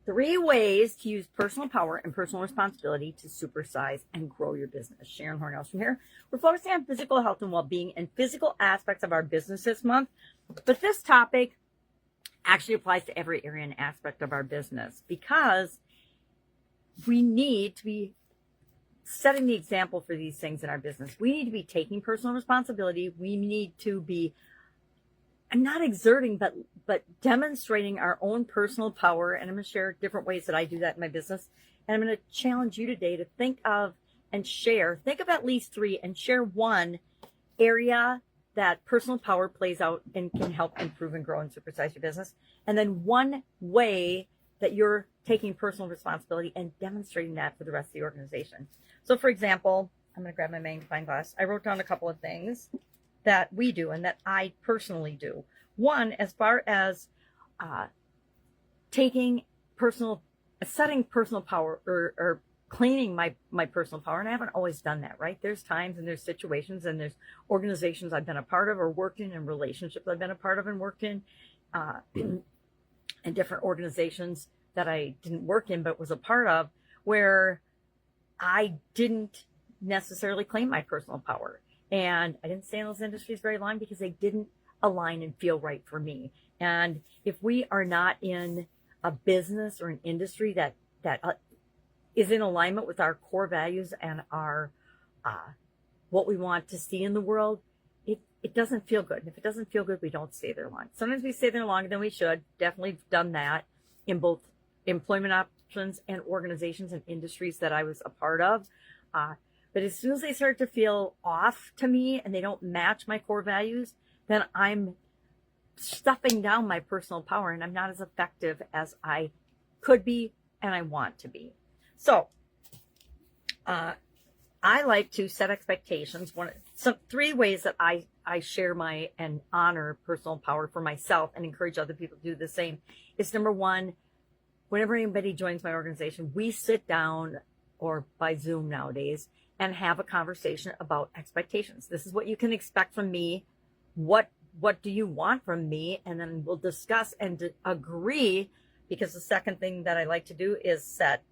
3 ways to use personal power and personal responsibility to supersize and grow your business. Sharon Horne-Ellstrom here. We're focusing on physical health and well-being and physical aspects of our business this month. But this topic actually applies to every area and aspect of our business, because we need to be setting the example for these things in our business. We need to be taking personal responsibility. We need to be not exerting, but demonstrating our own personal power. And I'm going to share different ways that I do that in my business. And I'm going to challenge you today to think of at least 3 and share one area that personal power plays out and can help improve and grow and supersize your business. And then one way that you're taking personal responsibility and demonstrating that for the rest of the organization. So for example, I'm going to grab my magnifying glass. I wrote down a couple of things that we do and that I personally do. One, as far as setting personal power or claiming my personal power. And I haven't always done that, right? There's times and there's situations and there's organizations I've been a part of or worked in, and relationships I've been a part of and worked in, and different organizations that I didn't work in but was a part of, where I didn't necessarily claim my personal power. And I didn't stay in those industries very long because they didn't align and feel right for me. And if we are not in a business or an industry that is in alignment with our core values and our what we want to see in the world, it doesn't feel good. And if it doesn't feel good, we don't stay there long. Sometimes we stay there longer than we should. Definitely done that in both employment options and organizations and industries that I was a part of. But as soon as they start to feel off to me and they don't match my core values, then I'm stuffing down my personal power and I'm not as effective as I could be and I want to be. So I like to set expectations. 3 ways that I share and honor personal power for myself and encourage other people to do the same is, number 1, whenever anybody joins my organization, we sit down, or by Zoom nowadays, and have a conversation about expectations. This is what you can expect from me. What do you want from me? And then we'll discuss and agree, because the second thing that I like to do is set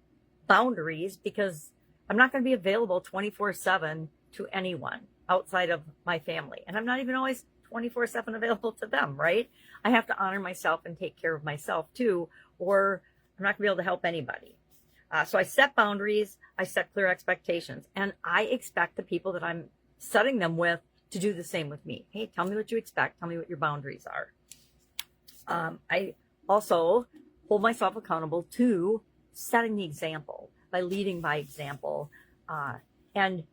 boundaries, because I'm not going to be available 24/7 to anyone outside of my family. And I'm not even always 24/7 available to them, right? I have to honor myself and take care of myself too, or I'm not going to be able to help anybody. So I set boundaries, I set clear expectations, and I expect the people that I'm setting them with to do the same with me. Hey, tell me what you expect. Tell me what your boundaries are. I also hold myself accountable to setting the example by leading by example. And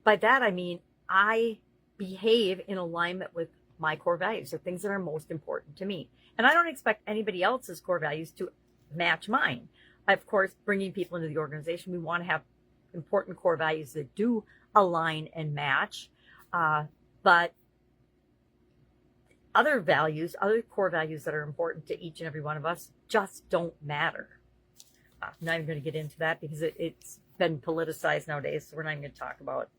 by that, I mean, I behave in alignment with my core values, the things that are most important to me. And I don't expect anybody else's core values to match mine. Of course, bringing people into the organization, we want to have important core values that do align and match. But other core values that are important to each and every one of us just don't matter. I'm not even going to get into that because it's been politicized nowadays. So we're not even going to talk about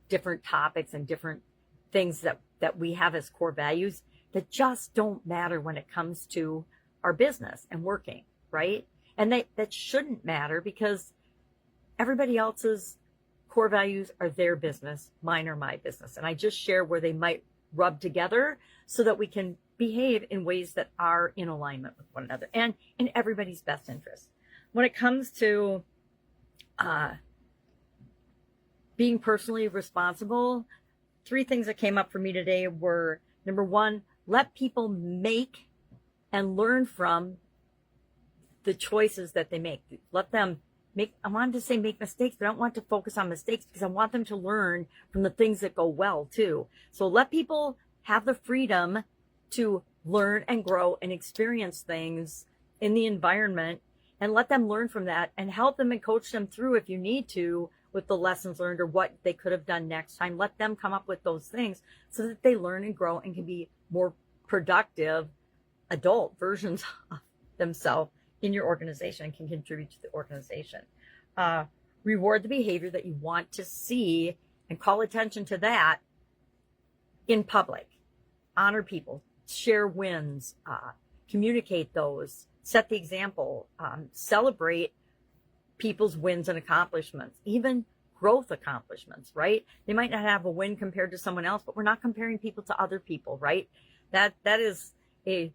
different topics and different things that we have as core values that just don't matter when it comes to our business and working, right? And that shouldn't matter, because everybody else's core values are their business, mine are my business. And I just share where they might rub together so that we can behave in ways that are in alignment with one another and in everybody's best interest. When it comes to being personally responsible, 3 things that came up for me today were, number 1, let people make and learn from the choices that they make. Let them I wanted to say make mistakes, but I don't want to focus on mistakes because I want them to learn from the things that go well too. So let people have the freedom to learn and grow and experience things in the environment, and let them learn from that and help them and coach them through, if you need to, with the lessons learned or what they could have done next time. Let them come up with those things so that they learn and grow and can be more productive adult versions of themselves in your organization and can contribute to the organization. Reward the behavior that you want to see and call attention to that in public. Honor people, share wins, communicate those set the example, celebrate people's wins and accomplishments, even growth accomplishments, right? They might not have a win compared to someone else, but we're not comparing people to other people, right? That is a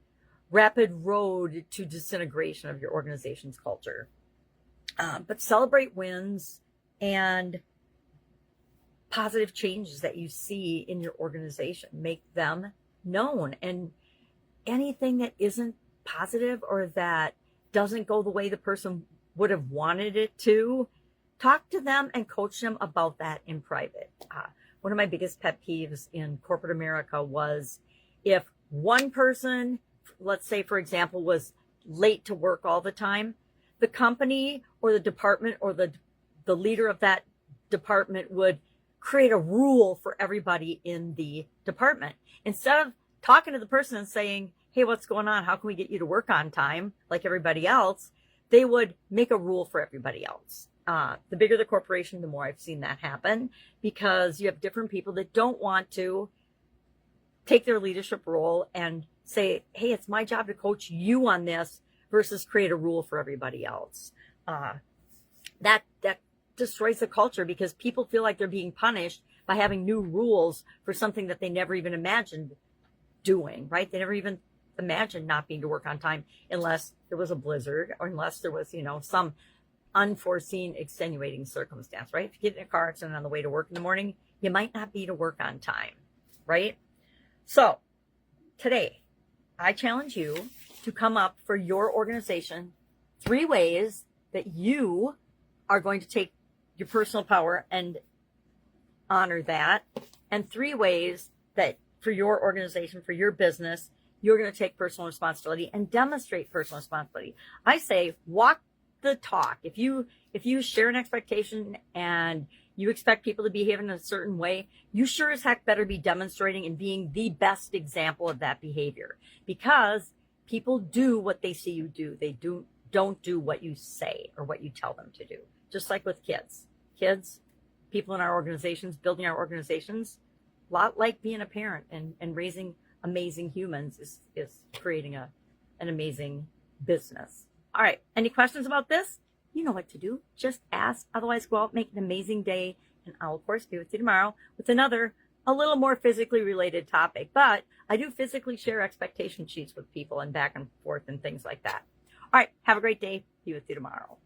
rapid road to disintegration of your organization's culture. But celebrate wins and positive changes that you see in your organization. Make them known. And anything that isn't positive or that doesn't go the way the person would have wanted it to, talk to them and coach them about that in private. One of my biggest pet peeves in corporate America was if one person, let's say, for example, was late to work all the time, the company or the department or the leader of that department would create a rule for everybody in the department. Instead of talking to the person and saying, hey, what's going on? How can we get you to work on time like everybody else? They would make a rule for everybody else. The bigger the corporation, the more I've seen that happen, because you have different people that don't want to take their leadership role and say, hey, it's my job to coach you on this, versus create a rule for everybody else. That destroys the culture, because people feel like they're being punished by having new rules for something that they never even imagined doing, right? They never even imagined not being to work on time unless there was a blizzard or unless there was, some unforeseen extenuating circumstance, right? If you get in a car accident on the way to work in the morning, you might not be to work on time, right? So today, I challenge you to come up for your organization 3 ways that you are going to take your personal power and honor that, and 3 ways that for your organization, for your business, you're going to take personal responsibility and demonstrate personal responsibility. I say walk the talk. If you share an expectation and you expect people to behave in a certain way, you sure as heck better be demonstrating and being the best example of that behavior, because people do what they see you do. They don't do what you say or what you tell them to do. Just like with kids, people in our organizations, building our organizations, a lot like being a parent and raising amazing humans is creating an amazing business. All right. Any questions about this? You know what to do. Just ask. Otherwise, go out, make an amazing day. And I'll, of course, be with you tomorrow with another, a little more physically related topic. But I do physically share expectation sheets with people and back and forth and things like that. All right. Have a great day. Be with you tomorrow.